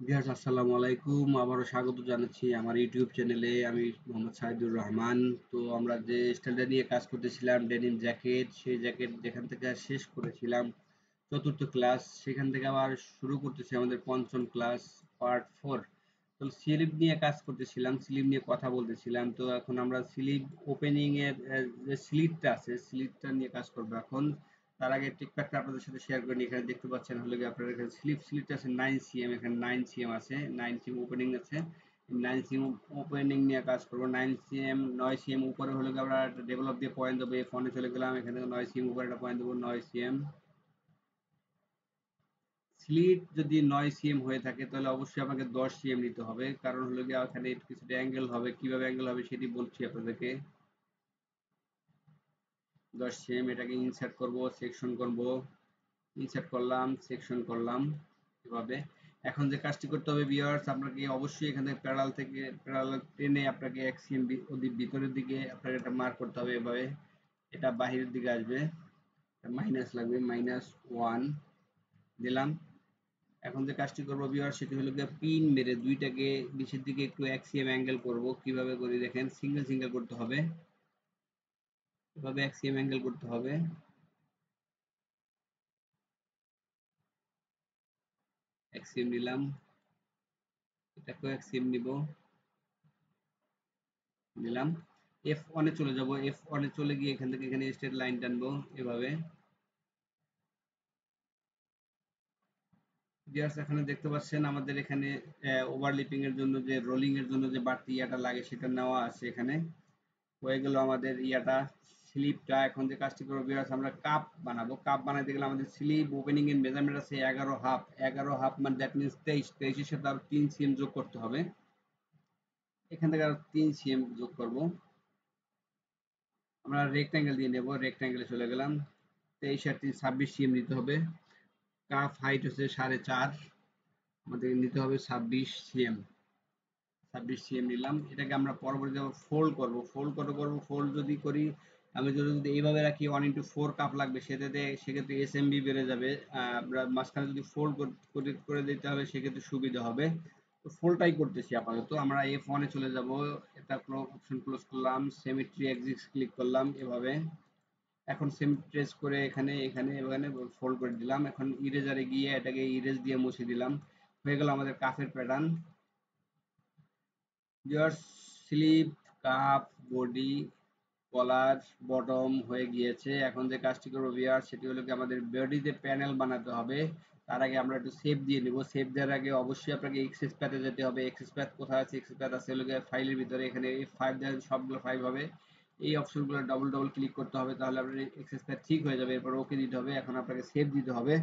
Viewers আসসালামু আলাইকুম, আবারও স্বাগত জানাচ্ছি আমার ইউটিউব চ্যানেলে। আমি মোহাম্মদ সাইদুর রহমান। তো আমরা যে স্টাইলটা নিয়ে কাজ করতেছিলাম ডেনিম জ্যাকেট, সেই জ্যাকেট যেখান থেকে শেষ করেছিলাম চতুর্থ ক্লাস, সেখান থেকে আবার শুরু করতেছি আমাদের পঞ্চম ক্লাস পার্ট 4। তো স্লিভ নিয়ে কাজ করতেছিলাম, স্লিভ নিয়ে কথা বলতেছিলাম। তো এখন আমরা স্লিভ ওপেনিং এর যে স্লিটটা আছে, স্লিটটা নিয়ে কাজ করবো এখন। তার আগে টিকটাকটা আপনাদের সাথে শেয়ার করে নিই। এখানে দেখতে পাচ্ছেন হলো গিয়ে আপনার এখানে স্লিট আছে 9 cm, এখানে 9 cm আছে, 9 cm ওপেনিং আছে। 9 cm ওপেনিং নিয়ে কাজ করবো। 9 cm 9 cm উপরে হলো গিয়ে আমরা ডেভেলপ দিয়ে পয়েন্ট দেবো। এই ফোনে চলে গেলাম, এখানে 9 cm উপরে একটা পয়েন্ট দেবো 9 cm। স্লিট যদি 9 cm হয়ে থাকে তাহলে অবশ্যই আমাকে 10 cm নিতে হবে, কারণ হলো গিয়ে এখানে কিছুটা অ্যাঙ্গেল হবে। কিভাবে অ্যাঙ্গেল হবে সেটি বলছি আপনাদেরকে। 10 cm এটাকে ইনসার্ট করব, সেকশন করব, ইনসার্ট করলাম, সেকশন করলাম এভাবে। এখন যে কাজটি করতে হবে ভিউয়ার্স, আপনাকে অবশ্যই এখানে প্যারালাল টেনে আপনাকে 1 cm ভিতরের দিকে আপনাকে এটা মার্ক করতে হবে এভাবে। এটা বাহিরের দিকে আসবে, মাইনাস লাগবে, -1 দিলাম। এখন যে কাজটি করবো ভিউয়ার্স সেটি হলো গিয়ে পিন মেরে দুইটাকে নিচের দিকে একটু 1 cm অ্যাঙ্গেল করব। কিভাবে করি দেখেন, সিঙ্গেল সিঙ্গেল করতে হবে, এভাবে 1 cm অ্যাঙ্গেল করতে হবে। 1 cm নিলাম, এটাকেও 1 cm নিব, নিলাম। F1 এ চলে যাব, F1 এ চলে গিয়ে এখান থেকে এখানে স্ট্রেট লাইন টানবো এভাবে। ভিউয়ার্স এখানে দেখতে পাচ্ছেন আমাদের এখানে ওভারলিপিং এর জন্য যে রোলিং এর জন্য যে বাড়তি ইয়াটা লাগে সেটা নেওয়া আছে এখানে। হয়ে গেল আমাদের ইয়াটা, স্লিপটা। এখন যে কাজটি করবো ভিউয়ার্স, আমরা কাপ বানাবো। কাপ বানাতে গেলে আমাদের স্লিপ ওপেনিং এর মেজারমেন্ট আছে 11.5। 11.5 মানে দ্যাট মিনস 23। 23 এর সাথে আরো 3 cm যোগ করতে হবে। এখান থেকে আরো 3 cm যোগ করব। আমরা রেক্ট্যাঙ্গেল দিয়ে নেব, রেক্ট্যাঙ্গেলে চলে গেলাম। 23 আর 3 26 cm নিতে হবে। কাপ হাইট হচ্ছে 4.5, আমাদের নিতে হবে 26 cm। 26 cm নিলাম। এটাকে আমরা পরবর্তীতে ফোল্ড করব। ফোল্ড যদি করি, আমি যদি এইভাবে রাখি 1:4 কাপ লাগবে, সেক্ষেত্রে এসএমবি বেড়ে যাবে। আমরা মাঝখানে যদি ফোল্ড করে দিতে হবে সেক্ষেত্রে সুবিধা হবে। তো ফোল্ডটাই করতেছি আপাতত। আমরা F1 এ চলে যাব, এটা অপশন ক্লোজ করলাম, সিমেট্রি এক্সিস ক্লিক করলাম এভাবে। এখন সেম ট্রেস করে এখানে ফোল্ড করে দিলাম। এখন ইরেজারে গিয়ে এটাকে ইরেজ দিয়ে মুছে দিলাম। হয়ে গেল আমাদের কাফের pattern. Viewers, sleeve, cup, body, collar, bottom হয়ে গিয়েছে। এখন যে কাজটি করবো ভিউয়ার্স সেটি হলো কি, আমাদের বডিতে প্যানেল বানাতে হবে। তার আগে আমরা একটু শেপ দিয়ে নেব। শেপ দেওয়ার আগে অবশ্যই আপনাকে এক্সেস প্যাথে যেতে হবে। এক্সেস প্যাথ কোথায় আছে? এক্সেস প্যাথ আছে হলো গিয়ে ফাইলের ভিতরে। এখানে F5 দেন, সবগুলো 5 হবে। এই অপশনগুলো ডবল ডবল ক্লিক করতে হবে, তাহলে আপনার এক্সেস প্যাথ ঠিক হয়ে যাবে। এরপর ওকে দিতে হবে। এখন আপনাকে সেভ দিতে হবে।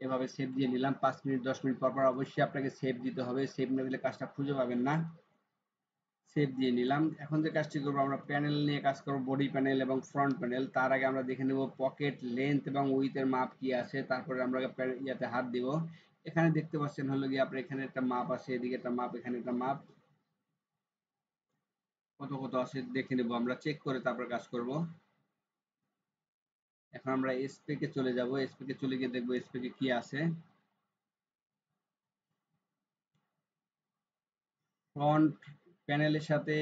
এভাবে সেভ দিয়ে নিলাম। 5 মিনিট 10 মিনিট পর পর অবশ্যই আপনাকে সেভ দিতে হবে। সেভ না দিলে কাজটা খুঁজে পাবেন না। সেভ দিয়ে নিলাম। এখন যে কাজটি করবো, আমরা প্যানেল নিয়ে কাজ করবো, বডি প্যানেল এবং ফ্রন্ট প্যানেল। তার আগে আমরা দেখে নেব পকেট লেন্থ এবং উইথের মাপ কি আছে, তারপরে আমরা ইয়াতে হাত দিব। এখানে দেখতে পাচ্ছেন হলো গিয়ে আপনার এখানে একটা মাপ আছে, এদিকে একটা মাপ, এখানে একটা মাপ, কত কত আছে দেখে নেব আমরা, চেক করে তারপর কাজ করব। এখন আমরা স্পেকে চলে যাব, স্পেকে চলে গিয়ে দেখবো স্পেকে কি আছে। ফ্রন্ট প্যানেলের সাথে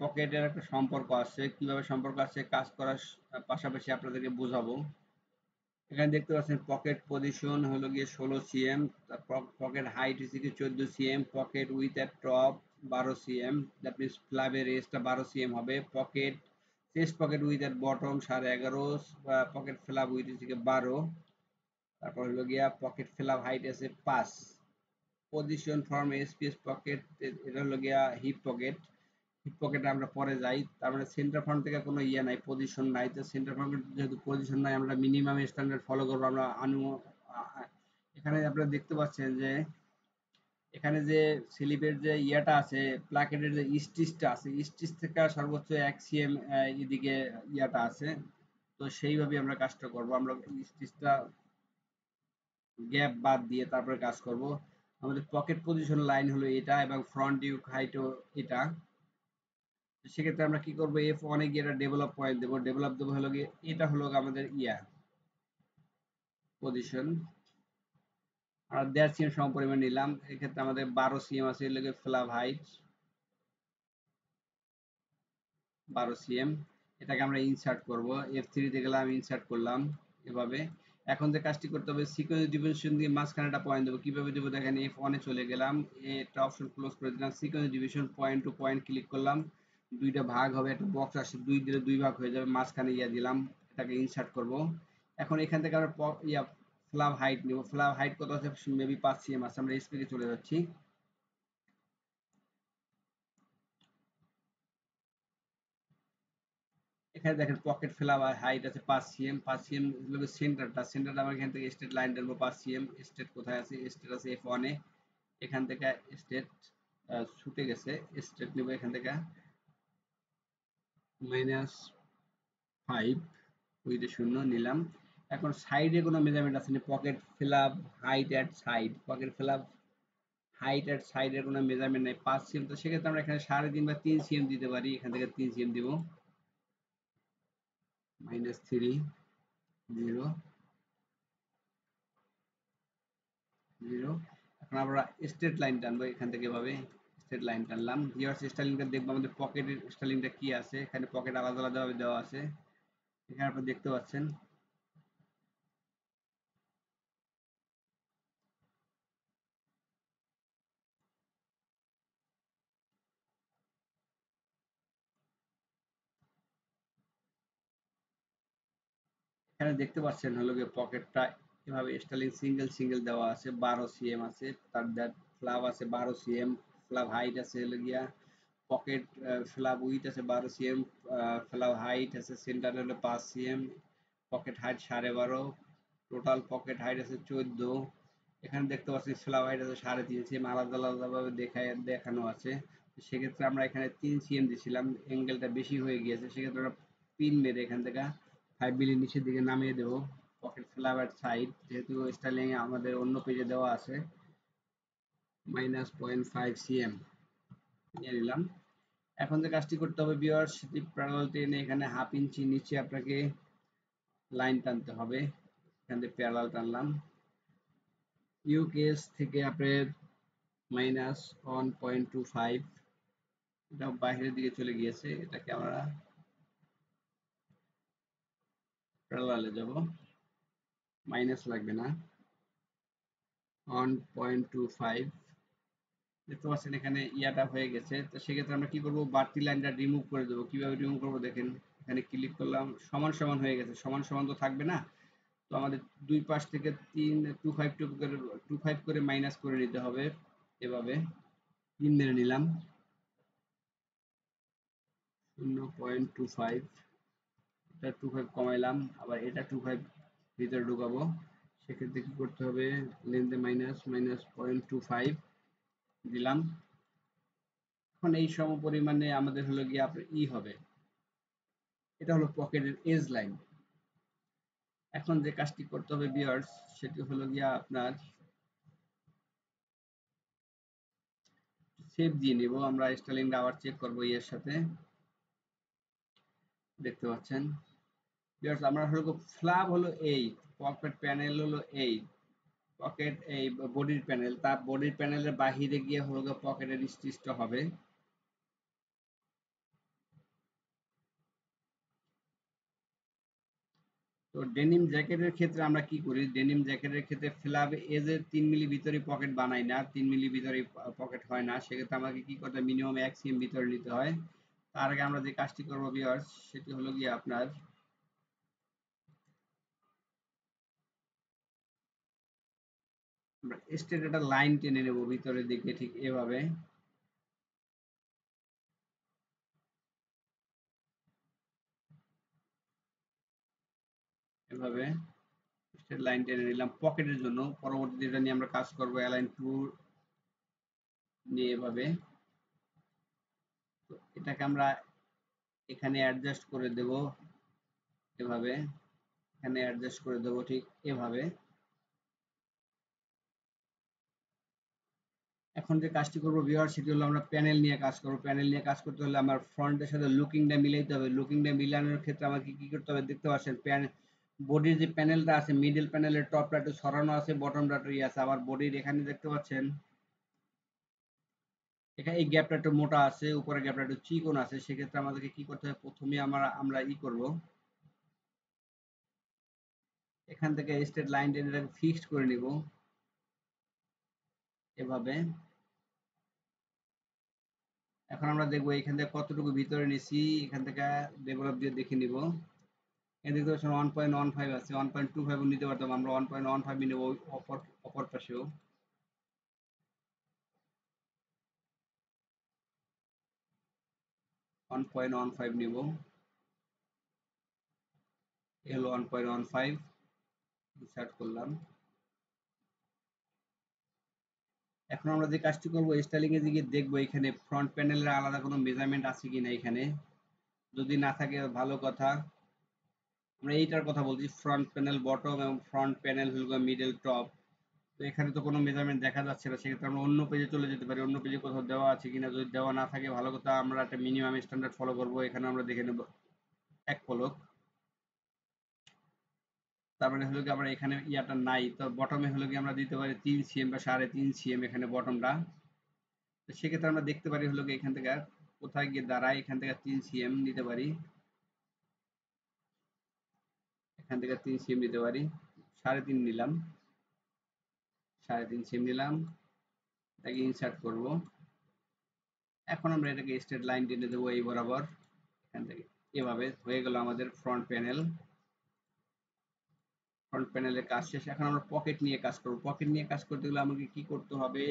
পকেটের একটা সম্পর্ক আছে। কিভাবে সম্পর্ক আছে কাজ করার পাশাপাশি আপনাদেরকে বোঝাবো। এখানে দেখতে পাচ্ছেন পকেট পজিশন হলো গিয়ে 16 cm, পকেট হাইট হচ্ছে কি 14 cm, পকেট উইথ এর টপ 12 cm, দ্যাট মিনস ফ্ল্যাবের রেসটা 12 cm হবে। পকেট চেস্ট পকেট উইথ এর বটম 11.5, পকেট ফ্ল্যাপ উইথ হচ্ছে 12। তারপর হলো গিয়া পকেট ফ্ল্যাপ হাইট আছে 5। পজিশন ফ্রম এসপিএস পকেট, এটা হলো গিয়া হিপ পকেট। হিপ পকেটে আমরা পরে যাই। তার মানে সেন্টার ফ্রন্ট থেকে কোনো ইয়ে নাই, পজিশন নাই। তো সেন্টার ফ্রন্ট যেহেতু পজিশন নাই, আমরা মিনিমাম স্ট্যান্ডার্ড ফলো করবো। আমরা এখানে আপনারা দেখতে পাচ্ছেন যে এখানে যে স্লিপের যে ইয়াটা আছে, প্লাকেটের যে স্টিচটা আছে, স্টিচ থেকে সর্বোচ্চ 1 cm এদিকে ইয়াটা আছে। তো সেইভাবে আমরা কাজটা করব। আমরা স্টিচটা গ্যাপ বাদ দিয়ে তারপরে কাজ করব। আমাদের পকেট পজিশন লাইন হলো এটা এবং ফ্রন্ট ইউ হাইটও এটা। সেক্ষেত্রে আমরা কি করবো, F1 এ গিয়ে এটা ডেভেলপ পয়েন্ট দেবো। ডেভেলপ দেবো হলো গিয়ে, এটা হলো আমাদের ইয়া পজিশন। আমরা 1.5 সিএম সমপরিমাণ নিলাম। এক্ষেত্রে আমাদের 12 সিএম আছে এর লগে ফ্ল্যাপ হাইট 12 সিএম। এটাকে আমরা ইনসার্ট করব। F3 তে গেলাম, ইনসার্ট করলাম এভাবে। এখন যে কাজটি করতে হবে, সিকোয়েন্স ডিভিশন দিয়ে মাঝখানে একটা পয়েন্ট দেবো। কিভাবে দেবো দেখেন, F1 এ চলে গেলাম, এটা অপশন ক্লোজ করে দিলাম, sequence division point to point click করলাম, দুইটা ভাগ হবে, একটা বক্স আসে, দুই দিলে দুই ভাগ হয়ে যাবে, মাঝখানে ইয়া দিলাম, এটাকে ইনসার্ট করব। এখন এখান থেকে আমরা ফ্লাভ হাইট নেব। ফ্লাভ হাইট কত আছে, মেবি 5 সিএম আছে। আমরা স্পিডে চলে যাচ্ছি। এখানে দেখেন পকেট ফ্লাওয়ার হাইট আছে 5 সিএম। 5 সিএম হলো সেন্টারটা আমরা এখান থেকে স্ট্রেট লাইন টানবো 5 সিএম। স্ট্রেট কোথায় আছে, স্ট্রেট আছে F1 এ। এখান থেকে স্ট্রেট ছুটে গেছে, স্ট্রেট নেব এখান থেকে -5 উইথ 0 নিলাম। এখন সাইডে কোনো মেজারমেন্ট আছে না, পকেট ফ্লাভ হাইট এট সাইড, পকেট ফ্লাভ হাইট এট সাইডের কোনো মেজারমেন্ট নাই, 5 সিএম। তো সেক্ষেত্রে আমরা এখানে 3.5 বা 3 সিএম দিতে পারি। এখান থেকে 3 সিএম দিব, -3 0 0। এখন আমরা স্ট্রেট লাইন টানবো এখান থেকে, এভাবে স্ট্রেট লাইন টানলাম। ভিউয়ার্স, স্টাইলিংটা দেখবো আমাদের পকেটের স্টাইলিংটা কি আছে। এখানে পকেট আলাদা আলাদা ভাবে দেওয়া আছে, এখানে আপনারা দেখতে পাচ্ছেন। এখানে দেখতে পাচ্ছেন হলো গিয়ে পকেটটা এভাবে স্টাইলিং সিঙ্গেল সিঙ্গেল দেওয়া আছে, 12 সিএম আছে। তার ফ্লাভ আছে 12 সিএম, ফ্লাভ হাইট আছে হলো গিয়া পকেট ফ্লাভ উইথ আছে 12 সিএম, ফ্লাভ হাইট আছে সেন্টার হলো 5 CM, pocket height 12.5, total pocket height আছে 14। এখানে দেখতে পাচ্ছি ফ্লাভ হাইট আছে 3.5 সিএম, আলাদা আলাদা ভাবে দেখানো আছে। সেক্ষেত্রে আমরা এখানে 3 সিএম দিছিলাম, অ্যাঙ্গেলটা বেশি হয়ে গিয়েছে, সেক্ষেত্রে আমরা পিন মেরে এখান থেকে 5 মিলি নিচের দিকে নামিয়ে দেবো। পকেট ফ্লাভ এট সাইড, যেহেতু স্টাইলিং আমাদের অন্য পেজে দেওয়া আছে, -0.5 সিএম নিয়ে নিলাম। এখন যে কাজটি করতে হবে ভিউয়ার্স, সেটি প্যারালাল টেনে এখানে 1/2 ইঞ্চি নিচে আপনাকে লাইন টানতে হবে। এখান থেকে প্যারালাল টানলাম, ইউ কেস থেকে আপনার -1.25, এটা বাইরের দিকে চলে গিয়েছে, এটাকে আমরা প্যারালালে যাব, মাইনাস লাগবে না, 1.25। দেখতে পাচ্ছেন এখানে ইয়াটা হয়ে গেছে। তো সেক্ষেত্রে আমরা কি করব, বাড়তি লাইনটা রিমুভ করে দেবো। কিভাবে রিমুভ করবো দেখেন, এখানে ক্লিক করলাম, সমান সমান হয়ে গেছে, সমান সমান তো থাকবে না। তো আমাদের দুই পাশ থেকে 25 করে মাইনাস করে নিতে হবে, এভাবে 3 মেরে নিলাম, 0.25, এটা 25 কমাইলাম, আবার এটা 25 ভিতরে ঢুকাবো। সেক্ষেত্রে কি করতে হবে, লেন্থে -0.25 দিলাম। এখন এই সম পরিমাণে আমাদের হলো গিয়ে আপনার হবে, এটা হলো পকেটের এজ লাইন। এখন যে কাজটি করতে হবে ভিউয়ার্স, সেটি হলো গিয়া আপনার সেভ দিয়ে নেব। আমরা স্টাইলিংটা আবার চেক করবো এর সাথে, দেখতে পাচ্ছেন ভিউয়ার্স, আমরা হলো ফ্ল্যাপ হলো এই, পকেট প্যানেল হলো এই, পকেট এই বডির প্যানেল, তার বডির প্যানেলের বাহিরে গিয়ে হলো পকেটের স্টিচটা হবে। তো ডেনিম জ্যাকেটের ক্ষেত্রে আমরা কি করি, ডেনিম জ্যাকেটের ক্ষেত্রে ফ্ল্যাপ এজের 3 মিলি ভিতরে পকেট বানাই না, 3 মিলি ভিতরে পকেট হয় না। সেক্ষেত্রে আমাকে কি করতে হয়, মিনিমাম 1 সিএম ভিতরে নিতে হয়। তার আগে আমরা যে কাজটি করবো ভিউয়ার্স, সেটি হলো গিয়ে আপনার আমরা স্ট্রেট একটা লাইন টেনে নেব ভিতরের দিকে, ঠিক এভাবে, এভাবে স্ট্রেট লাইন টেনে নিলাম পকেটের জন্য। পরবর্তীতে এটা নিয়ে আমরা কাজ করবো, অ্যালাইন টু নিয়ে এভাবে। তো এটাকে আমরা এখানে অ্যাডজাস্ট করে দেব, এভাবে এখানে অ্যাডজাস্ট করে দেবো, ঠিক এভাবে। এখন যে কাজটি করবো ভিউয়ার, সেটি হলো আমরা প্যানেল নিয়ে কাজ করবো। প্যানেল নিয়ে কাজ করতে হলে আমার ফ্রন্টের সাথে লুকিংটা মিলাইতে হবে। লুকিংটা মিলানোর ক্ষেত্রে আমাকে কি করতে হবে, দেখতে পাচ্ছেন বডির যে প্যানেলটা আছে, মিডল প্যানেলের টপটা একটু সরানো আছে, বটমটা একটু ইয়ে আছে। আবার বডির এখানে দেখতে পাচ্ছেন এখানে এই গ্যাপটা একটু মোটা আছে, উপরের গ্যাপটা একটু চিকন আছে। সেক্ষেত্রে আমাদেরকে কি করতে হবে, প্রথমে আমরা ই করব, এখান থেকে স্ট্রেট লাইন টেনে এটাকে ফিক্সড করে নিব এভাবে। এখন আমরা দেখবো এখান থেকে কতটুকু ভিতরে নিছি, এখান থেকে ডেভেলপ দিয়ে দেখে নিব। এখানে দেখতে পাচ্ছেন 1.15 আছে, 1.25 নিতে পারতাম, আমরা 1.15 নেব অপর অপর পাশেও। 1.15 নিব, এ হলো 1.15, ইনসার্ট করলাম। এখন আমরা যে কাজটি করবো, স্টাইলিং এ দিকে দেখবো এখানে ফ্রন্ট প্যানেলের আলাদা কোনো মেজারমেন্ট আছে কিনা। এখানে যদি না থাকে ভালো কথা। আমরা এইটার কথা বলছি, ফ্রন্ট প্যানেল বটম এবং ফ্রন্ট প্যানেল হলো মিডল টপ। তো এখানে তো কোনো মেজারমেন্ট দেখা যাচ্ছে না, সেক্ষেত্রে আমরা অন্য পেজে চলে যেতে পারি, অন্য পেজে কোথাও দেওয়া আছে কিনা। যদি দেওয়া না থাকে ভালো কথা, আমরা একটা মিনিমাম স্ট্যান্ডার্ড ফলো করব। এখানে আমরা দেখে নেব এক পলক। তার মানে হলো কি আমরা এখানে ইয়াটা নাই, তো বটমে হলো কি আমরা দিতে পারি 3 cm বা 3.5 cm এখানে বটমটা। তো সেক্ষেত্রে আমরা দেখতে পারি হলো কি এখান থেকে কোথায় গিয়ে দাঁড়ায়, এখান থেকে 3 cm নিতে পারি, এখান থেকে 3 cm নিতে পারি, 3.5 নিলাম, 3.5 cm নিলাম, এটাকে ইনসার্ট করব। এখন আমরা এটাকে স্ট্রেট লাইন টেনে দেবো এই বরাবর, এখান থেকে এভাবে হয়ে গেল আমাদের ফ্রন্ট প্যানেল। ফ্রন্ট প্যানেলের কাজ শেষ। এখন আমরা পকেট নিয়ে কাজ করব। পকেট নিয়ে কাজ করতে গেলে আমাকে কি করতে হবে,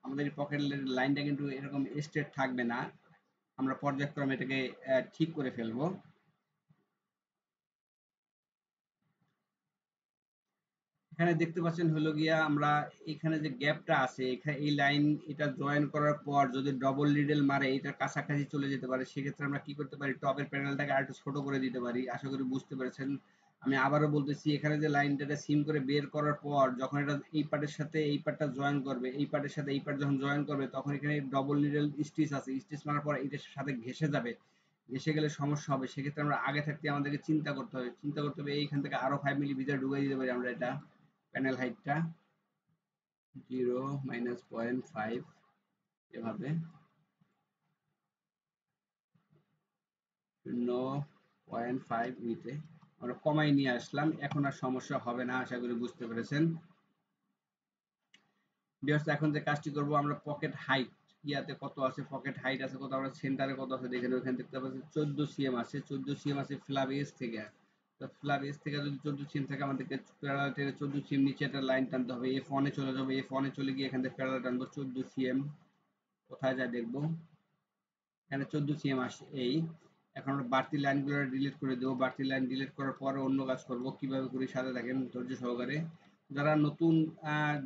আমাদের এই পকেটের লাইনটা কিন্তু এরকম স্ট্রেট থাকবে না, আমরা পর্যায়ক্রমে এটাকে ঠিক করে ফেলবো। এখানে দেখতে পাচ্ছেন হলো গিয়া আমরা এখানে যে গ্যাপটা আছে, এখানে এই লাইন এটা জয়েন করার পর যদি ডবল নিডল মারে এটার কাছাকাছি চলে যেতে পারে। সেক্ষেত্রে আমরা কি করতে পারি, টপের প্যানেলটাকে আরেকটু ছোট করে দিতে পারি। আশা করি বুঝতে পেরেছেন। আমি আবারও বলতেছি, এখানে যে লাইনটা সিম করে বের করার পর যখন এটা এই পার্টের সাথে এই পার্টটা জয়েন করবে, এই পার্টের সাথে এই পার্ট যখন জয়েন করবে, তখন এখানে ডবল নিডল স্টিচ আছে, স্টিচ মারার পর এটার সাথে ঘেঁষে যাবে। ঘেঁষে গেলে সমস্যা হবে। সেক্ষেত্রে আমরা আগে থাকতে আমাদেরকে চিন্তা করতে হবে এইখান থেকে আরো 5 মিলি ভিতরে ঢুকিয়ে দিতে পারি আমরা এটা। প্যানেল হাইটটা 0 - 0.5 এভাবে 0.5 নিতে আমরা কমাই নিয়ে আসলাম। এখন আর সমস্যা হবে না, আশা করি বুঝতে পেরেছেন। ভিউয়ার্স, এখন যে কাজটি করব, আমরা পকেট হাইট ইয়াতে কত আছে, পকেট হাইট আছে কত, আমরা সেন্টারে কত আছে দেখে নেব। এখানে দেখতে পাচ্ছি 14 cm আছে, 14 cm আছে ফ্ল্যাপ এজ থেকে। তো ফ্ল্যাপ এজ থেকে যদি 14 cm থাকে, আমাদেরকে প্যারালাল টেনে 14 cm নিচে একটা লাইন টানতে হবে। F1 এ চলে যাবে, F1 এ চলে গিয়ে এখান থেকে প্যারালাল টানবো 14 cm। কোথায় যায় দেখবো, এখানে 14 cm আসে এই। এখন আমরা বাড়তি লাইনগুলো ডিলিট করে দেবো। বাড়তি লাইন ডিলিট করার পরে অন্য কাজ করব, কিভাবে করি সাথে থাকেন ধৈর্য সহকারে। যারা নতুন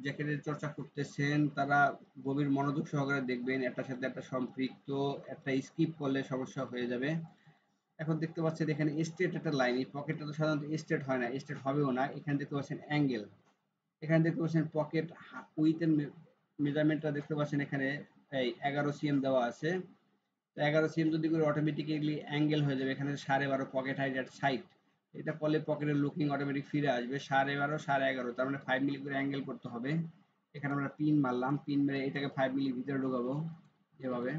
জ্যাকেটের চর্চা করতেছেন তারা গভীর মনোযোগ সহকারে দেখবেন, একটার সাথে একটা সম্পৃক্ত, একটা স্কিপ করলে সমস্যা হয়ে যাবে। এখন দেখতে পাচ্ছেন এখানে স্ট্রেট একটা লাইন, এই পকেটটা তো সাধারণত স্ট্রেট হয় না, স্ট্রেট হবেও না। এখানে দেখতে পাচ্ছেন অ্যাঙ্গেল, এখানে দেখতে পাচ্ছেন পকেট উইথের মেজারমেন্টটা দেখতে পাচ্ছেন এখানে এই 11 cm দেওয়া আছে। 11 cm যদি করে অটোমেটিক্যালি অ্যাঙ্গেল হয়ে যাবে। এখানে 12.5 পকেট হাইট এট সাইড, এটা করলে পকেটের লুকিং অটোমেটিক ফিরে আসবে 12.5 11.5, তার মানে 5 মিলি করে অ্যাঙ্গেল করতে হবে। এখানে আমরা পিন মারলাম, পিন মেরে এটাকে 5 মিলি ভিতরে ঢোকাবো এভাবে।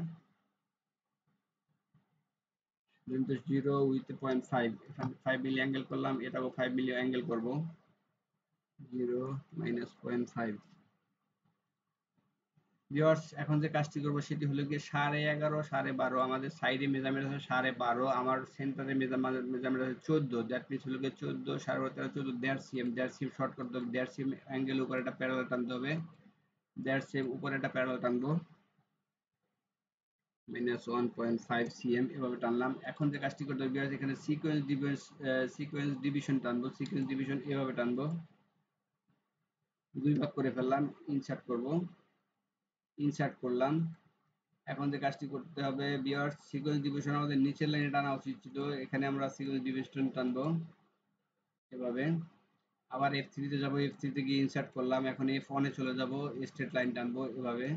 0 - 0.5, এখানে 5 মিলি অ্যাঙ্গেল করলাম, এটাকেও 5 মিলি অ্যাঙ্গেল করবো। 0 - 0.5। ভিউয়ার্স, এখন যে কাজটি করবো সেটি হলো গিয়ে 11.5 12.5, আমাদের সাইডে মেজারমেন্ট আছে 12.5, আমার সেন্টারে মেজারমেন্ট আছে 14, দ্যাট মিনস হলো গিয়ে 14 13.5 14 1.5 cm, 1.5 cm শর্ট করতে হবে। 1.5 cm অ্যাঙ্গেল উপরে একটা প্যারালাল টানতে হবে, 1.5 cm উপরে একটা প্যারালাল টানবো, -1.5 cm এভাবে টানলাম। এখন যে কাজটি করতে হবে ভিউয়ার্স, এখানে সিকোয়েন্স ডিভিশন টানবো, সিকোয়েন্স ডিভিশন এভাবে টানবো, দুই ভাগ করে ফেললাম, ইনসার্ট করব, ইনসার্ট করলাম। এখন যে কাজটি করতে হবে ভিউয়ার্স, সিকোয়েন্স ডিভিশন আমাদের নিচের লাইনে টানা উচিত ছিল, এখানে আমরা সিকোয়েন্স ডিভিশন টানবো এভাবে। আবার F3 তে যাবো, F3 তে গিয়ে ইনসার্ট করলাম। এখন F1 এ চলে যাব, স্ট্রেট লাইন টানবো এভাবে,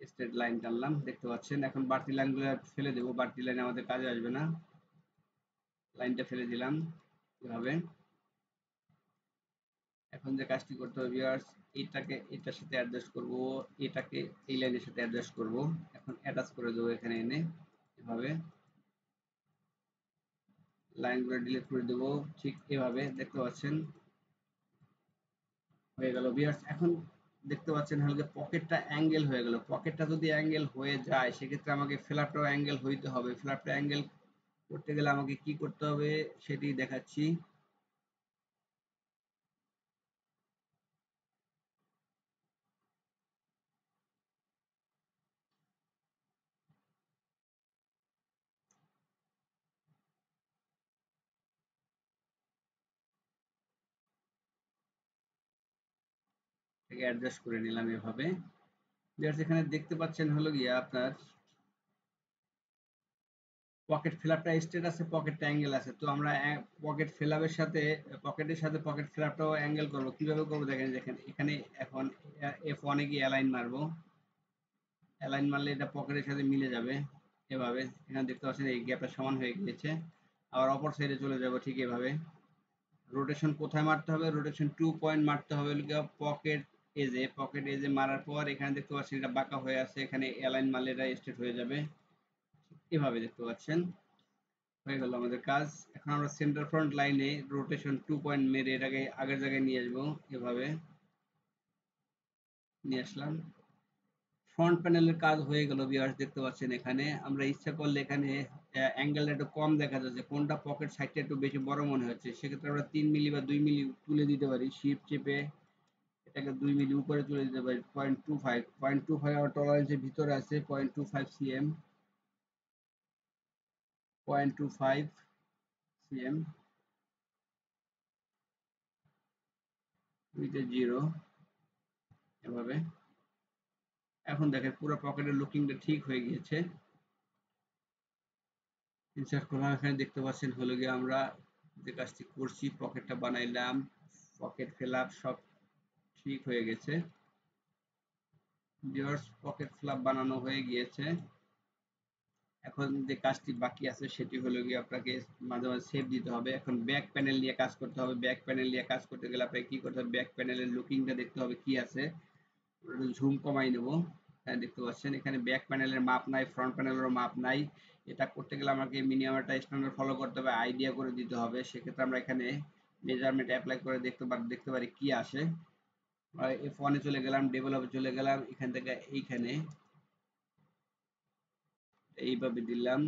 স্ট্রেট লাইন টানলাম দেখতে পাচ্ছেন। এখন বাড়তি লাইনগুলো ফেলে দেবো, বাড়তি লাইন আমাদের কাজে আসবে না, লাইনটা ফেলে দিলাম এভাবে। এখন যে কাজটি করতে হবে ভিউয়ার্স, এটাকে এটার সাথে অ্যাডজাস্ট করব, এটাকে এই লাইনের সাথে অ্যাডজাস্ট করব। এখন অ্যাটাচ করে দেবো এখানে এনে, এভাবে লাইনগুলো ডিলিট করে দেবো। ঠিক এভাবে দেখতে পাচ্ছেন হয়ে গেল ভিউয়ার্স। এখন দেখতে পাচ্ছেন হলো যে পকেটটা অ্যাঙ্গেল হয়ে গেল। পকেটটা যদি অ্যাঙ্গেল হয়ে যায় সেক্ষেত্রে আমাকে ফ্ল্যাপটাও অ্যাঙ্গেল হইতে হবে। ফ্ল্যাপটা অ্যাঙ্গেল করতে গেলে আমাকে কি করতে হবে সেটি দেখাচ্ছি। এটাকে অ্যাডজাস্ট করে নিলাম এভাবে। ভিউয়ার্স এখানে দেখতে পাচ্ছেন হলো গিয়ে আপনার পকেট ফ্ল্যাপটা স্ট্রেট আছে, পকেটটা অ্যাঙ্গেল আছে। তো আমরা পকেট ফ্ল্যাপের সাথে পকেটের সাথে পকেট ফ্ল্যাপটাও অ্যাঙ্গেল করব। কিভাবে করব দেখেন, দেখেন এখানে এখন F1 এ গিয়ে অ্যালাইন মারবো। অ্যালাইন মারলে এটা পকেটের সাথে মিলে যাবে এভাবে। এখানে দেখতে পাচ্ছেন এই গ্যাপটা সমান হয়ে গিয়েছে। আবার অপর সাইডে চলে যাব ঠিক এভাবে। রোটেশন কোথায় মারতে হবে? রোটেশন 2 পয়েন্ট মারতে হবে পকেট এজে। পকেট এজে মারার পর এখানে দেখতে পাচ্ছেন এটা বাঁকা হয়ে আছে। এখানে অ্যালাইন মারলে এটা স্ট্রেট হয়ে যাবে। এভাবে দেখতে পাচ্ছেন। হয়ে গেল আমাদের কাজ। এখন আমরা সেন্টার ফ্রন্ট লাইনে রোটেশন 2 পয়েন্ট মেরে এটাকে আগের জায়গায় নিয়ে আসবো। এভাবে নিয়ে আসলাম। ফ্রন্ট প্যানেলের কাজ হয়ে গেল ভিউয়ার্স, দেখতে পাচ্ছেন এখানে আমরা ইচ্ছা করলে এখানে অ্যাঙ্গেলটা একটু কম দেখা যাচ্ছে, কোনটা পকেট সাইডটা একটু বেশি বড় মনে হচ্ছে, সেক্ষেত্রে আমরা 3 মিলি বা 2 মিলি তুলে দিতে পারি। শিফট চেপে এটাকে 2 মিলি উপরে তুলে দিতে পারি। 0.25 0.25 আমার টলারেন্সের ভিতরে আছে। 0.25 CM, 0.25 CM with a zero এভাবে। এখন দেখেন পুরো পকেটের লুকিংটা ঠিক হয়ে গিয়েছে। ইনসার্ট করলাম। এখানে দেখতে পাচ্ছেন হলো গিয়ে আমরা যে কাজটি করছি, পকেটটা বানাইলাম, পকেট ফ্ল্যাপ সব ঠিক হয়ে গেছে। ভিউয়ার্স পকেট ফ্ল্যাপ বানানো হয়ে গিয়েছে। এখন যে কাজটি বাকি আছে সেটি হলো গিয়ে আপনাকে মাঝে মাঝে সেভ দিতে হবে। এখন ব্যাক প্যানেল নিয়ে কাজ করতে হবে। ব্যাক প্যানেল নিয়ে কাজ করতে গেলে আপনাকে কি করতে হবে? ব্যাক প্যানেলের লুকিংটা দেখতে হবে কি আছে। ঝুম কমাই নেব। হ্যাঁ দেখতে পাচ্ছেন এখানে ব্যাক প্যানেলের মাপ নাই, ফ্রন্ট প্যানেলেরও মাপ নাই। এটা করতে গেলে আমাকে মিনিমাম একটা স্ট্যান্ডার্ড ফলো করতে হবে, আইডিয়া করে দিতে হবে। সেক্ষেত্রে আমরা এখানে মেজারমেন্ট অ্যাপ্লাই করে দেখতে পারি কি আসে। F1 এ চলে গেলাম, ডেভেলপে চলে গেলাম, এখান থেকে এইখানে এইভাবে দিলাম,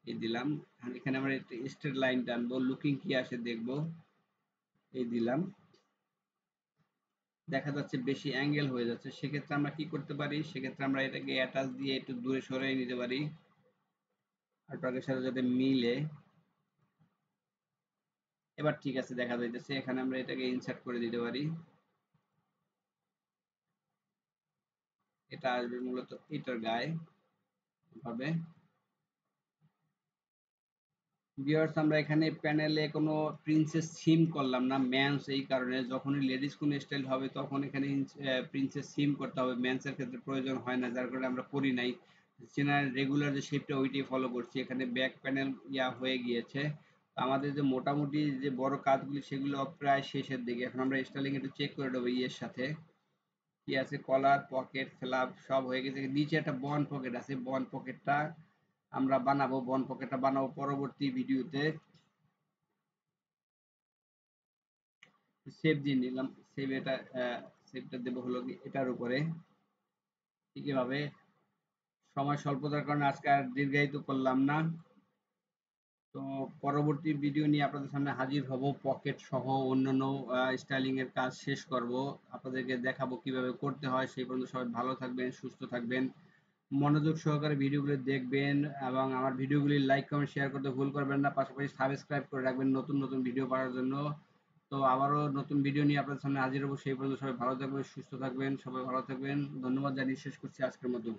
এই দিলাম। আর এখানে আমরা একটা স্ট্রেট লাইন টানবো, লুকিং কি আসে দেখবো, এই দিলাম। দেখা যাচ্ছে বেশি অ্যাঙ্গেল হয়ে যাচ্ছে, সেক্ষেত্রে আমরা কি করতে পারি? সেক্ষেত্রে আমরা এটাকে অ্যাটাচ দিয়ে একটু দূরে সরিয়ে নিতে পারি আর ট্রাকের সাথে যাতে মিলে। এবার ঠিক আছে দেখা যাইতেছে। এখানে আমরা এটাকে ইনসার্ট করে দিতে পারি। এটা আসবে মূলত এটার গায়ে ভাবে। ভিউয়ার্স আমরা এখানে প্যানেলে কোনো প্রিন্সেস থিম করলাম না, মেন্স, এই কারণে যখনই লেডিস কোনো স্টাইল হবে তখন এখানে প্রিন্সেস থিম করতে হবে। মেন্সের ক্ষেত্রে প্রয়োজন হয় না, যার কারণে আমরা করি নাই। জেনারেল রেগুলার যে শেপটা ওইটাই ফলো করছি। এখানে ব্যাক প্যানেল হয়ে গিয়েছে। আমাদের যে মোটামুটি যে বড় কাজগুলি সেগুলো প্রায় শেষের দিকে। এখন আমরা স্টাইলিং একটু চেক করে নেবো ইয়ের সাথে কি আছে। কলার, পকেট, ফ্ল্যাপ সব হয়ে গেছে। নিচে একটা বন পকেট আছে, বন পকেটটা আমরা বানাবো। বন পকেটটা বানাবো পরবর্তী ভিডিওতে। সেভ দিয়ে নিলাম। সেভ এটা সেভটা দেবো হলো কি এটার উপরে। ঠিক এভাবে। সময় স্বল্পতার কারণে আজকে আর দীর্ঘায়িত করলাম না। তো পরবর্তী ভিডিও নিয়ে আপনাদের সামনে হাজির হব। পকেট সহ অন্যান্য স্টাইলিং এর কাজ শেষ করব, আপনাদেরকে দেখাবো কিভাবে করতে হয়। সেই পর্যন্ত সবাই ভালো থাকবেন, সুস্থ থাকবেন, মনোযোগ সহকারে ভিডিওগুলো দেখবেন এবং আমার ভিডিওগুলি লাইক কমেন্ট শেয়ার করতে ভুল করবেন না। পাশাপাশি সাবস্ক্রাইব করে রাখবেন নতুন নতুন ভিডিও পাওয়ার জন্য। তো আবারও নতুন ভিডিও নিয়ে আপনাদের সামনে হাজির হব। সেই পর্যন্ত সবাই ভালো থাকবেন, সুস্থ থাকবেন, সবাই ভালো থাকবেন। ধন্যবাদ জানিয়ে শেষ করছি আজকের মতো।